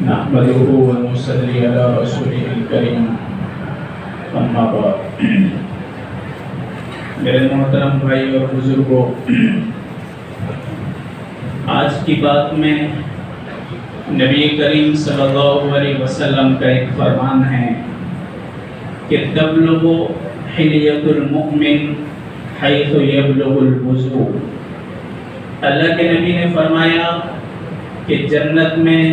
نحمده ونصلي على رسوله الكريم اما بعد میرے محترم بھائی اور بزرگوں، آج کی بات میں نبی کریم صلی اللہ علیہ وسلم کا ایک فرمان ہے کہ تبلغ حلیۃ المؤمن حیث یبلغ الوضوء۔ اللہ کے نبی نے فرمایا کہ جنت میں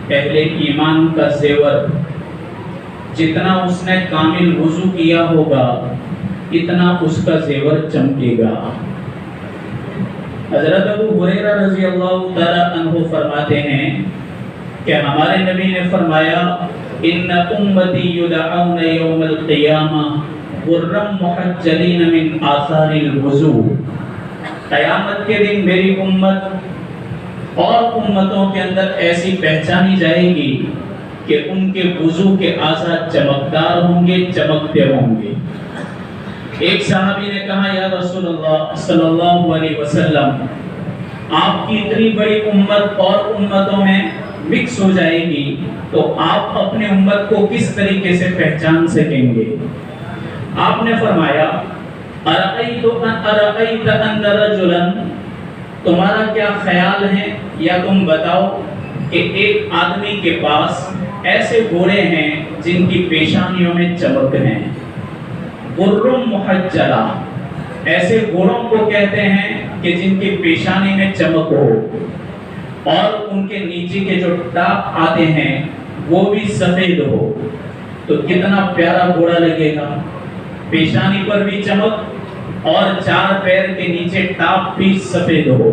اہل ایمان کا زیور جتنا اس نے کامل وضو کیا ہوگا اتنا اس کا زیور چمکے گا۔ حضرت ابو ہریرہ رضی اللہ تعالی عنہ فرماتے ہیں کہ ہمارے نبی نے فرمایا ان امتی یدعون یوم القیامہ غرا محجلین من آثار الوضوء۔ قیامت کے دن میری امت اور امتوں کے اندر ایسی پہچانی جائے گی کہ ان کے وضو کے آثار چمکدار ہوں گے، چمکتے ہوں گے۔ ایک صحابی نے کہا یا رسول اللہ صلی اللہ علیہ وسلم، آپ کی اتنی بڑی امت اور امتوں میں مکس ہو جائے گی تو آپ اپنے امت کو کس طریقے سے پہچان سکیں گے؟ آپ نے فرمایا ارأیت ان رجلا، تمہارا کیا خیال ہے یا تم بتاؤ کہ ایک آدمی کے پاس ایسے گھوڑے ہیں جن کی پیشانیوں میں چمک ہیں، غر محجلہ، ایسے گھوڑوں کو کہتے ہیں کہ جن کی پیشانی میں چمک ہو اور ان کے نیچے کے جو ٹاپ آتے ہیں وہ بھی سفید ہو، تو کتنا پیارا گھوڑا لگے گا، پیشانی پر بھی چمک اور چار پیر کے نیچے ٹاپ بھی سفید ہو۔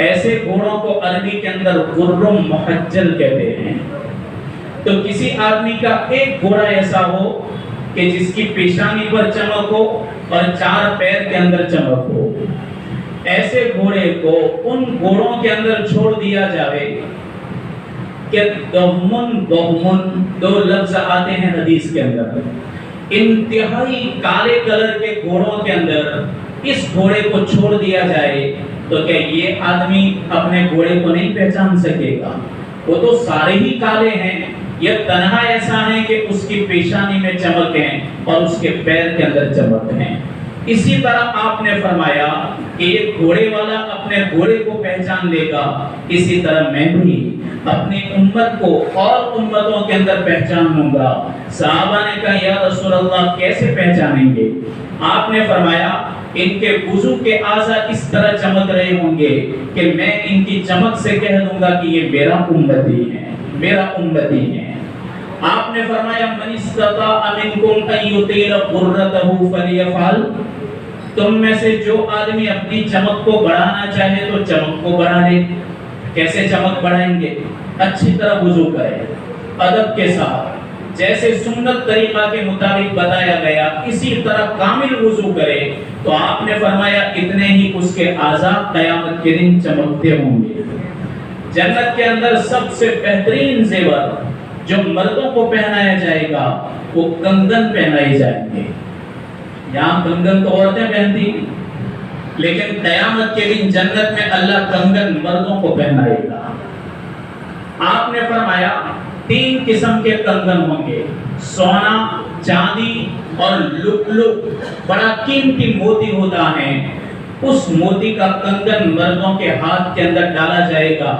ایسے گھوڑوں کو عربی کے اندر غر محجل کہتے ہیں۔ تو کسی آدمی کا ایک گھوڑا ایسا ہو کہ جس کی پیشانی پر چمک ہو اور چار پیر کے اندر چمک ہو، ایسے گھوڑے کو ان گھوڑوں کے اندر چھوڑ دیا جائے کہ دہمن دہمن، دو لفظ آتے ہیں حدیث کے اندر، انتہائی کالے کلر کے گھوڑوں کے اندر اس گھوڑے کو چھوڑ دیا جائے تو کیا یہ آدمی اپنے گھوڑے کو نہیں پہچان سکے گا؟ وہ تو سارے ہی کالے ہیں، یہ تنہا ایسا ہے کہ اس کی پیشانی میں چمک ہیں اور اس کے پیر کے اندر چمک ہیں۔ اسی طرح آپ نے فرمایا کہ ایک گھوڑے والا اپنے گھوڑے کو پہچان لے گا، اسی طرح میں بھی اپنی امت کو اور امتوں کے اندر پہچانوں گا۔ صحابہ نے کہا یا رسول اللہ کیسے پہچانیں گے؟ آپ نے فرمایا ان کے وضو کے اعضاء اس طرح چمک رہے ہوں گے کہ میں ان کی چمک سے کہہ دوں گا کہ یہ میرا امتی ہے، میرا امتی ہے۔ آپ نے فرمایا من استطاع منکم ان یطیل غرتہ فلیفعل، تم میں سے جو آدمی اپنی چمک کو بڑھانا چاہے تو چمک کو بڑھا لے۔ کیسے چمک بڑھائیں گے؟ اچھی طرح وضو کرے، ادب کے ساتھ، جیسے سنت طریقہ کے مطابق بتایا گیا اسی طرح کامل وضو کرے تو آپ نے فرمایا اتنے ہی اس کے اعضاء قیامت کے دن چمکتے ہوں گے۔ جنت کے اندر سب سے بہترین زیور جو مردوں کو پہنایا جائے گا وہ کنگن پہنائے جائیں گے۔ یہاں کنگن تو عورتیں پہنتی، لیکن قیامت کے دن جنت میں اللہ کنگن مردوں کو پہنائے گا۔ آپ نے فرمایا 3 قسم کے کنگن ہوں گے، سونا، چاندی اور لؤلؤ، بڑا قیمتی موتی ہوتا ہے، اس موتی کا کنگن مردوں کے ہاتھ کے اندر ڈالا جائے گا۔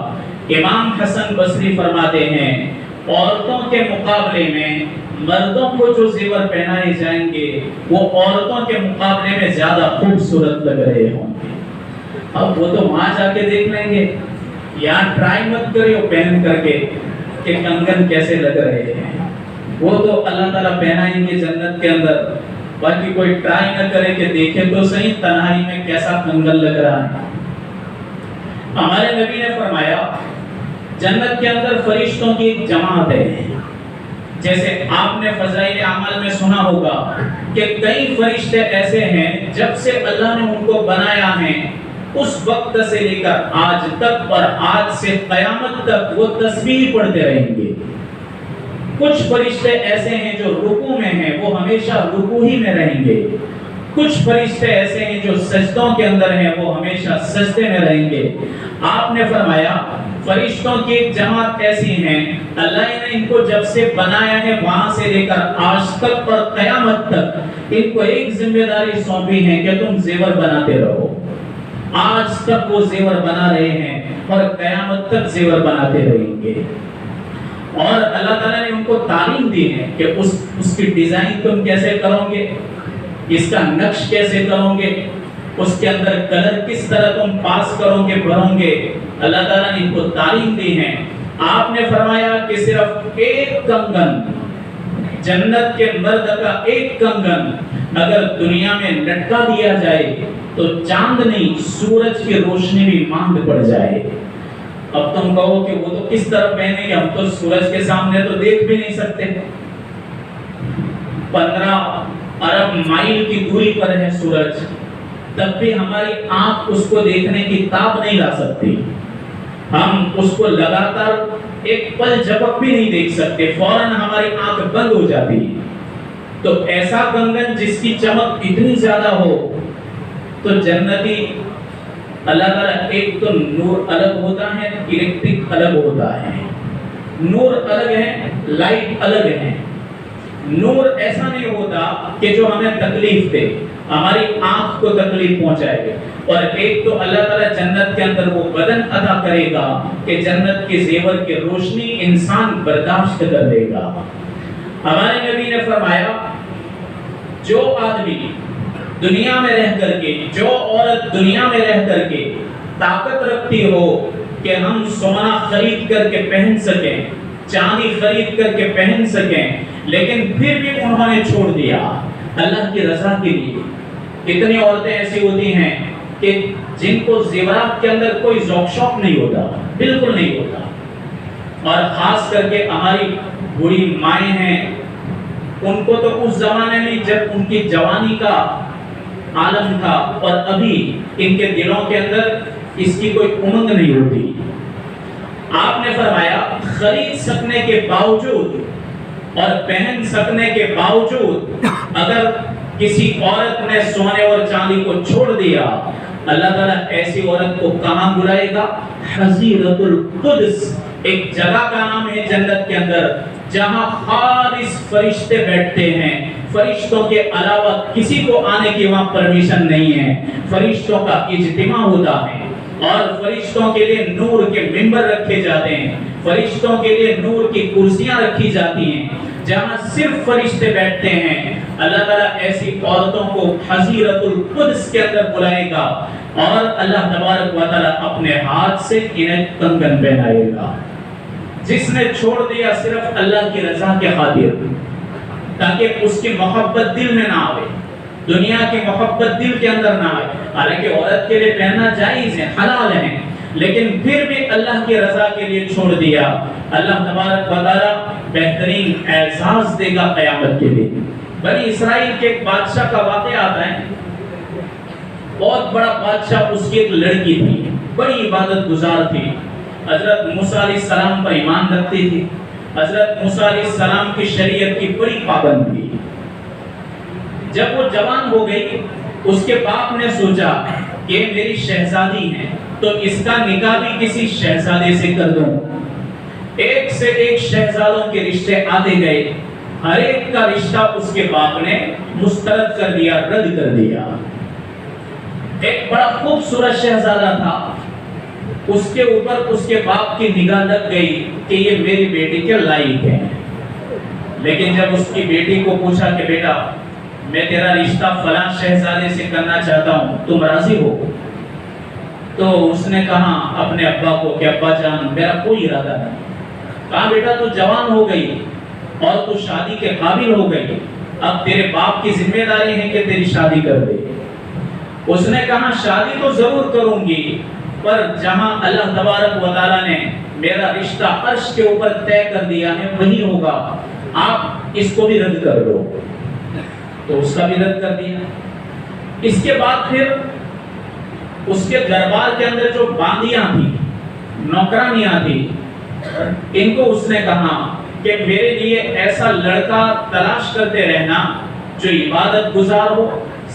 امام حسن بصری فرماتے ہیں عورتوں کے مقابلے میں مردوں کو جو زیور پہنائے جائیں گے وہ عورتوں کے مقابلے میں زیادہ خوبصورت لگ رہے ہوں گے۔ اب وہ تو وہاں جا کے دیکھ لیں گے، یہاں ٹرائی مت کریو پہن کر کے کہ کنگن کیسے لگ رہے ہیں، وہ تو اللہ تعالیٰ پہنائیں گے جنت کے اندر، باقی کوئی ٹرائی نہ کرے کہ دیکھے تو صحیح تنہائی میں کیسا کنگن لگ رہا ہے۔ ہمارے نبی نے فرمایا جنت کے اندر فرشتوں کی ایک جماعت ہے، جیسے آپ نے فضائل اعمال میں سنا ہوگا کہ کئی فرشتے ایسے ہیں جب سے اللہ نے ان کو بنایا ہے اس وقت سے لے کر آج تک اور آج سے قیامت تک وہ تسبیح پڑھتے رہیں گے۔ کچھ فرشتے ایسے ہیں جو رکوع میں ہیں، وہ ہمیشہ رکوع ہی میں رہیں گے۔ کچھ فرشتے ایسے ہیں جو سجدوں کے اندر ہیں، وہ ہمیشہ سجدے میں رہیں گے۔ آپ نے فرمایا فرشتوں کی ایک جماعت ایسی ہیں اللہ نے ان کو جب سے بنایا ہے وہاں سے لے کر آج تک اور قیامت تک ان کو ایک ذمہ داری سونپی ہے کہ تم زیور بناتے رہو۔ آج تک وہ زیور بنا رہے ہیں اور قیامت تک زیور بناتے رہیں گے۔ اور اللہ تعالیٰ نے ان کو تعلیم دی ہے کہ اس کی ڈیزائن تم کیسے کرو گے، اس کا نقش کیسے کرو گے، اس کے اندر کلر کس طرح تم پاس کرو گے، بھرو گے۔ اللہ تعالیٰ نے ان کو تعلیم دی ہے۔ آپ نے فرمایا کہ صرف ایک کنگن، جنت کے مرد کا ایک کنگن اگر دنیا میں لٹکا دیا جائے تو چاندنی سورج کی روشنی بھی ماند پڑ جائے۔ اب تم کہو کہ وہ تو کس طرح پہنے گے، ہم تو سورج کے سامنے تو دیکھ بھی نہیں سکتے۔ 15 ارب مائل کی دوری پر ہے سورج، تب بھی ہماری آنکھ اس کو دیکھنے کی تاب نہیں لا سکتی۔ ہم اس کو لگاتار ایک پل جھپک بھی نہیں دیکھ سکتے، فوراً ہماری آنکھ بند ہو جاتی۔ تو ایسا کنگن جس کی چمک اتنی زیادہ ہو تو جنتی، اللہ تعالیٰ ایک تو نور الگ ہوتا ہے، الیکٹرک الگ ہوتا ہے، نور الگ ہے، لائٹ الگ ہے۔ نور ایسا نہیں ہوتا کہ جو ہمیں تکلیف دے، ہماری آنکھ کو تکلیف پہنچائے، اور ایک تو اللہ تعالیٰ جنت کے اندر وہ بدن عطا کرے گا کہ جنت کے زیور کی روشنی انسان برداشت کر لے گا۔ ہمارے نبی نے فرمایا جو آدمی دنیا میں رہ کر کے، جو عورت دنیا میں رہ کر کے طاقت رکھتی ہو کہ ہم سونا خرید کر کے پہن سکیں، چاندی خرید کر کے پہن سکیں، لیکن پھر بھی انہوں نے چھوڑ دیا اللہ کی رضا کے لیے۔ کتنی عورتیں ایسی ہوتی ہیں کہ جن کو زیورات کے اندر کوئی ذوق شوق نہیں ہوتا، بالکل نہیں ہوتا، اور خاص کر کے ہماری بوڑھی مائیں ہیں، ان کو تو اس زمانے میں جب ان کی جوانی کا عالم تھا اور ابھی ان کے دلوں کے اندر اس کی کوئی امنگ نہیں ہوتی۔ آپ نے فرمایا خرید سکنے کے باوجود اور پہن سکنے کے باوجود اگر کسی عورت نے سونے اور چاندی کو چھوڑ دیا، اللہ تعالیٰ ایسی عورت کو کہاں بلائے گا؟ حضیرۃ القدس، ایک جگہ کا نام ہے جنت کے اندر جہاں خالص فرشتے بیٹھتے ہیں۔ فرشتوں کے علاوہ کسی کو آنے کی وہاں پرمیشن نہیں ہے، فرشتوں کا اجتماع ہوتا ہے، اور فرشتوں کے لیے نور کے ممبر رکھے جاتے ہیں، فرشتوں کے لیے نور کی کرسیاں رکھی جاتی ہیں جہاں صرف فرشتے بیٹھتے ہیں۔ اللہ تعالیٰ ایسی عورتوں کو حضیرۃ القدس کے اندر بلائے گا، اور اللہ تبارک و تعالیٰ اپنے ہاتھ سے انہیں کنگن پہنائے گا۔ جس نے چھوڑ دیا صرف اللہ کی رضا کے خاطر، تاکہ اس کی محبت دل میں نہ آئے، دنیا کی محبت دل کے اندر نہ آئے۔ حالانکہ عورت کے لیے پہننا جائز ہے، حلال ہے، لیکن پھر بھی اللہ کی رضا کے لیے چھوڑ دیا، اللہ تبارک و تعالیٰ بہترین اعزاز دے گا قیامت کے دن۔ بنی اسرائیل کے ایک بادشاہ کا واقعہ آتا ہے، بہت بڑا بادشاہ، اس کی ایک لڑکی تھی، بڑی عبادت گزار تھی، حضرت موسیٰ علیہ السلام پر ایمان رکھتی تھی، حضرت موسیٰ علیہ السلام کی شریعت کی بڑی پابند تھی۔ جب وہ جوان ہو گئی، اس کے باپ نے سوچا کہ میری شہزادی ہے تو اس کا نکاح بھی کسی شہزادے سے کر دوں۔ ایک سے ایک شہزادوں کے رشتے آتے گئے، ہر ایک کا رشتہ اس کے باپ نے مسترد کر دیا، رد کر دیا۔ ایک بڑا خوبصورت شہزادہ تھا، اس کے اوپر اس کے باپ کی نگاہ لگ گئی کہ یہ میری بیٹی کے لائق ہے، لیکن جب اس کی بیٹی کو پوچھا کہ بیٹا میں تیرا رشتہ فلاں شہزادے سے کرنا چاہتا ہوں، تم راضی ہو؟ تو اس نے کہا اپنے ابا کو کہ ابا جان میرا کوئی ارادہ نہیں۔ کہا بیٹا تو جوان ہو گئی اور تو شادی کے قابل ہو گئی، اب تیرے باپ کی ذمہ داری ہے کہ تیری شادی کر دے۔ اس نے کہا شادی تو ضرور کروں گی، پر جہاں اللہ تبارک و تعالیٰ نے میرا رشتہ عرش کے اوپر طے کر دیا ہے وہی ہوگا، آپ اس کو بھی رد کر دو۔ تو اس کا بھی رد کر دیا۔ اس کے بعد پھر اس کے دربار کے اندر جو باندیاں تھیں، نوکرانیاں تھیں، ان کو اس نے کہا کہ میرے لیے ایسا لڑکا تلاش کرتے رہنا جو عبادت گزار ہو،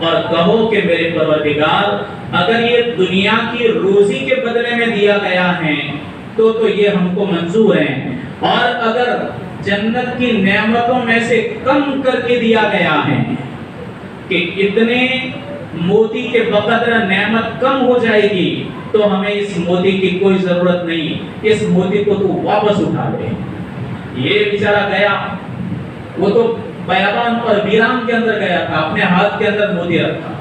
اور کہو کہ میرے پروردگار اگر یہ دنیا کی روزی کے بدلے میں دیا گیا ہے تو یہ ہم کو منظور ہے، اور اگر جنت کی نعمتوں میں سے کم کر کے دیا گیا ہے کہ اتنے موتی کے بقدر نعمت کم ہو جائے گی تو ہمیں اس موتی کی کوئی ضرورت نہیں، اس موتی کو تو واپس اٹھا لے۔ یہ بیچارہ گیا، وہ تو بیابان اور ویران کے اندر گیا تھا، اپنے ہاتھ کے اندر موتی رکھا،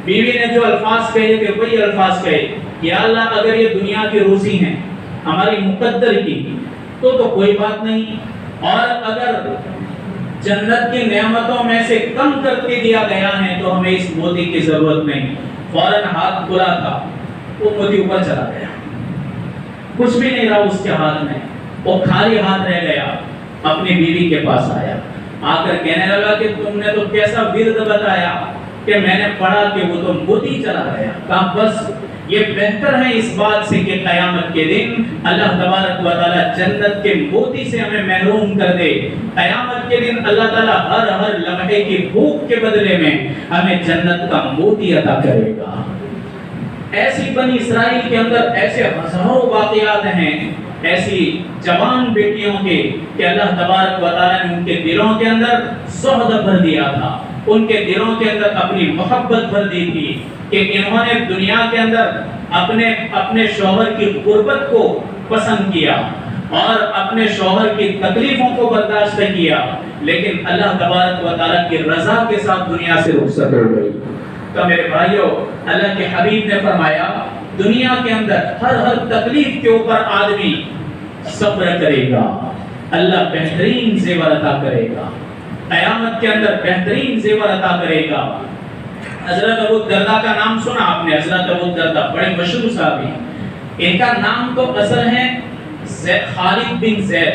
بیوی نے جو الفاظ کہے تھے وہی الفاظ کہے، یا اللہ اگر یہ دنیا کی روزی ہیں ہماری مقدر کی تو کوئی بات نہیں، اور اگر جنت کی نعمتوں میں سے کم کر کے دیا گیا ہے تو ہمیں اس موتی کی ضرورت نہیں۔ فوراً ہاتھ کھلا تھا، وہ موتی اوپر چلا گیا، کچھ بھی نہیں رہا اس کے ہاتھ میں، وہ خالی ہاتھ رہ گیا۔ اپنی بیوی کے پاس آیا، آ کر کہنے لگا کہ تم نے تو کیسا ورد بتایا کہ میں نے پڑھا کہ وہ تو موتی چلا گیا۔ کہا بس یہ بہتر ہے اس بات سے کہ قیامت کے دن اللہ تبارک و تعالی جنت کے موتی سے ہمیں محروم کر دے۔ قیامت کے دن اللہ تعالی ہر لمحے کی بھوک کے بدلے میں ہمیں جنت کا موتی عطا کرے گا۔ ایسی بنی اسرائیل کے اندر ایسے ہزاروں واقعات ہیں، ایسی جوان بیٹیوں کے کہ اللہ تبارک و تعالی نے ان کے دلوں کے اندر زہد بھر دیا تھا، ان کے دلوں کے اندر اپنی محبت بھر دی تھی کہ انہوں نے دنیا کے اندر اپنے شوہر کی غربت کو پسند کیا اور اپنے شوہر کی تکلیفوں کو برداشت کیا، لیکن اللہ تبارک و تعالی کی رضا کے ساتھ دنیا سے رخصت ہو گئی۔ تو میرے بھائیوں، اللہ کے حبیب نے فرمایا دنیا کے اندر ہر تکلیف کے اوپر آدمی صبر کرے گا، اللہ بہترین زیور عطا کرے گا، قیامت کے اندر بہترین زیور عطا کرے گا۔ حضرت ابو الدرداء کا نام سنا آپ نے؟ حضرت ابو الدرداء بڑے مشہور صحابی، ان کا نام تو اصل ہے خالد بن زید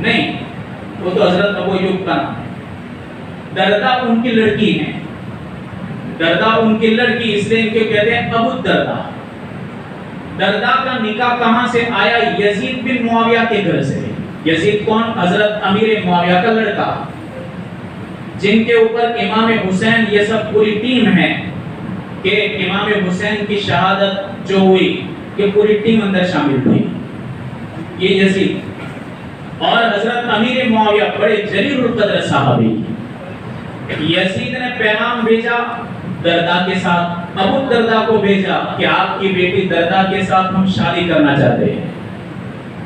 نہیں، وہ تو حضرت ابو ایوب کا نام۔ درداء ان کی لڑکی ہیں، درداء ان کی لڑکی، اس لیے ان کے کہتے ہیں ابو الدرداء۔ درداء کا نکاح کہاں سے آیا؟ یزید بن معاویہ کے گھر سے۔ یزید کون؟ حضرت امیر معاویہ کا لڑکا، جن کے اوپر امام حسین، یہ سب پوری ٹیم ہے کہ امام حسین کی شہادت جو ہوئی یہ پوری ٹیم اندر شامل تھی، یہ یزید اور حضرت امیر معاویہ بڑے جلیل القدر صحابی۔ یزید نے پیغام بھیجا درداء کے ساتھ، ابو الدرداء کو بھیجا کہ آپ کی بیٹی درداء کے ساتھ ہم شادی کرنا چاہتے ہیں۔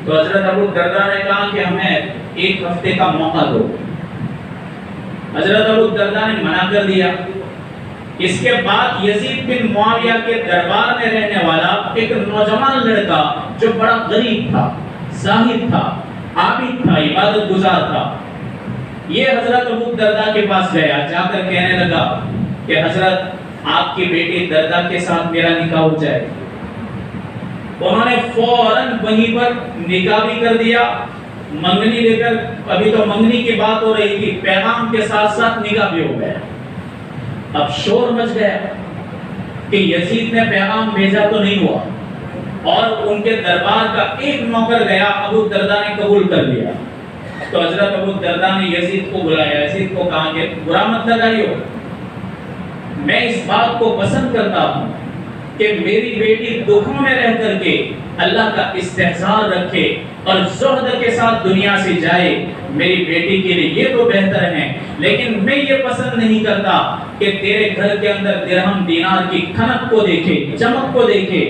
تو حضرت ابو الدرداء نے کہا کہ ہمیں 1 ہفتے کا موقع دو۔ حضرت ابو الدرداء نے منع کر دیا۔ اس کے بعد یزید بن معاویہ کے دربار میں رہنے والا ایک نوجوان لڑکا جو بڑا غریب تھا، زاہد تھا، عابد تھا، عبادت گزار تھا، یہ حضرت ابو الدرداء کے پاس گیا، جا کر کہنے لگا کہ حضرت آپ کی بیٹی درداء کے ساتھ میرا نکاح ہو جائے۔ انہوں نے فوراً وہیں پر نکاح بھی کر دیا، منگنی لے کر، ابھی تو منگنی کی بات ہو رہی تھی، پیغام کے ساتھ ساتھ نکاح بھی ہو گیا۔ اب شور مچ گیا کہ یزید نے پیغام بھیجا تو نہیں ہوا، اور ان کے دربار کا ایک نوکر گیا، ابو الدرداء نے قبول کر لیا۔ تو حضرت ابو الدرداء نے یزید کو بلایا، یزید کو کہا کہ برا مت لگائیو، میں اس بات کو پسند کرتا ہوں کہ میری بیٹی دکھوں میں رہ کر کے اللہ کا استحضار رکھے اور زہد کے ساتھ دنیا سے جائے، میری بیٹی کے لیے یہ تو بہتر ہے، لیکن میں یہ پسند نہیں کرتا کہ تیرے گھر کے اندر درہم دینار کی کھنک کو دیکھے، چمک کو دیکھے،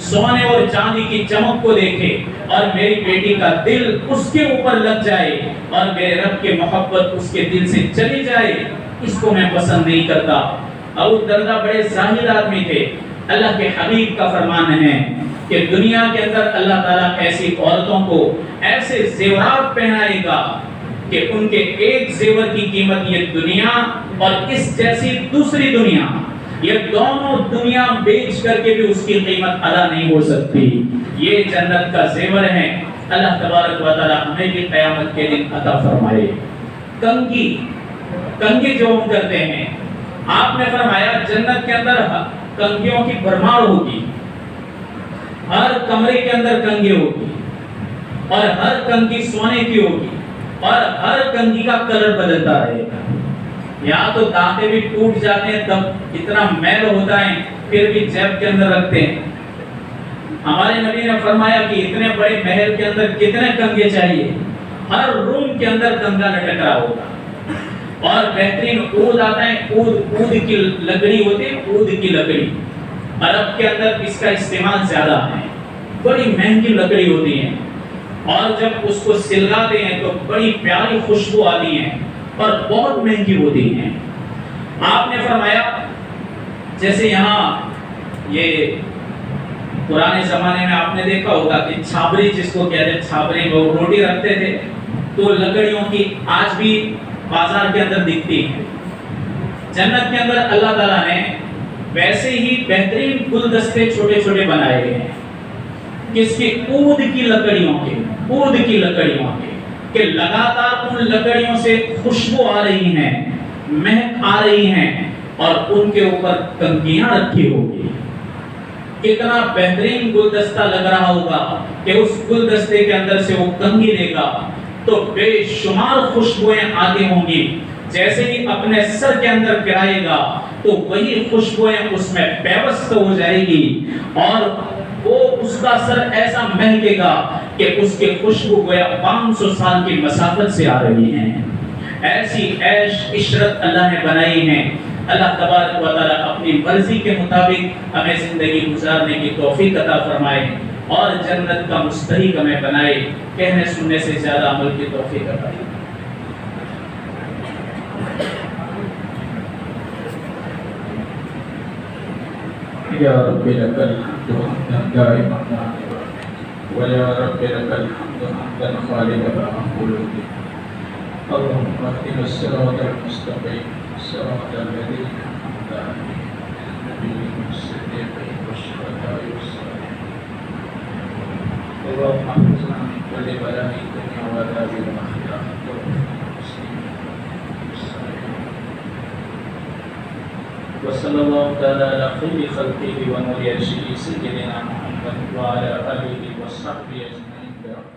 سونے اور چاندی کی چمک کو دیکھے اور میری بیٹی کا دل اس کے اوپر لگ جائے اور میرے رب کی محبت اس کے دل سے چلی جائے، اس کو میں پسند نہیں کرتا۔ ابو الدرداء بڑے زاہد آدمی تھے۔ اللہ کے حبیب کا فرمان ہے کہ دنیا کے اندر اللہ تعالیٰ ایسی عورتوں کو ایسے زیورات پہنائے گا کہ ان کے ایک زیور کی قیمت یہ دنیا اور اس جیسی دوسری دنیا، یہ دونوں دنیا بیچ کر کے بھی اس کی قیمت ادا نہیں ہو سکتی۔ یہ جنت کا زیور ہے، اللہ تبارک و تعالیٰ ہمیں بھی قیامت کے دن عطا فرمائے۔ کنگھی جو ہم کرتے ہیں، آپ نے فرمایا جنت کے اندر کنگھیوں کی بھرمار ہوگی، ہر کمرے کے اندر کنگھی ہوگی اور ہر کنگھی سونے کی ہوگی اور ہر کنگھی کا کلر بدلتا رہے گا۔ یہاں تو دانتے بھی ٹوٹ جاتے ہیں، تب اتنا میل ہوتا ہے پھر بھی جیب کے اندر رکھتے ہیں۔ ہمارے نبی نے فرمایا کہ اتنے بڑے محل کے اندر کتنے کنگھے چاہیے، ہر روم کے اندر کنگھا لٹک رہا ہوگا۔ اور بہترین عود آتا ہے، عود کی لکڑی ہوتی ہے، عود کی لکڑی عرب کے اندر اس کا استعمال زیادہ ہے، بڑی مہنگی لکڑی ہوتی ہے، اور جب اس کو سلگاتے ہیں تو بڑی پیاری خوشبو آتی ہے اور بہت مہنگی ہوتی ہیں۔ آپ نے فرمایا جیسے یہاں یہ پرانے زمانے میں آپ نے دیکھا ہوگا کہ چھابری جس کو کہتے ہیں، چھابری وہ روٹی رکھتے تھے، تو لکڑیوں کی آج بھی بازار کے اندر دکھتی ہیں۔ جنت کے اندر اللہ تعالیٰ نے ویسے ہی بہترین گلدستے چھوٹے چھوٹے بنائے ہیں، کس کی؟ عود کی لکڑیوں کے، عود کی لکڑیوں کے، کہ لگاتار ان لکڑیوں سے خوشبو آ رہی ہیں، مہک آ رہی ہیں، اور ان کے اوپر کنگھیاں رکھی ہوگی۔ کتنا بہترین گلدستہ لگ رہا ہوگا کہ اس گلدستے کے اندر سے وہ کنگھی لے گا تو بے شمار خوشبوئیں آتی ہوں گی، جیسے ہی اپنے سر کے اندر گرائے گا تو وہی خوشبوئیں اس میں پیوست ہو جائے گی، اور وہ اس کا سر ایسا مہکے گا کہ اس کی خوشبو گویا 500 سال کی مسافت سے آ رہی ہیں۔ ایسی عیش عشرت اللہ نے بنائی ہیں۔ اللہ تبارک و تعالیٰ اپنی مرضی کے مطابق ہمیں زندگی گزارنے کی توفیق عطا فرمائے اور جنت کا مستحق ہمیں بنائے، کہنے سننے سے زیادہ عمل کی توفیق عطا فرمائے۔ یا رب لک الحمد حمدا دائما ویا رب لک الحمد حمدا خالدا قلوب اللهم اهدنا الصراط المستقيم صراط الذين أنعمت عليهم النبيين والصديقين والشهداء والصالحين اللهم احفظنا من كل بلاء الدنيا وعذاب الآخرة وتوفنا مسلمين وصلى الله تعالى على خير خلقه ونور عرشه سيدنا محمد وعلى آله وصحبه أجمعين.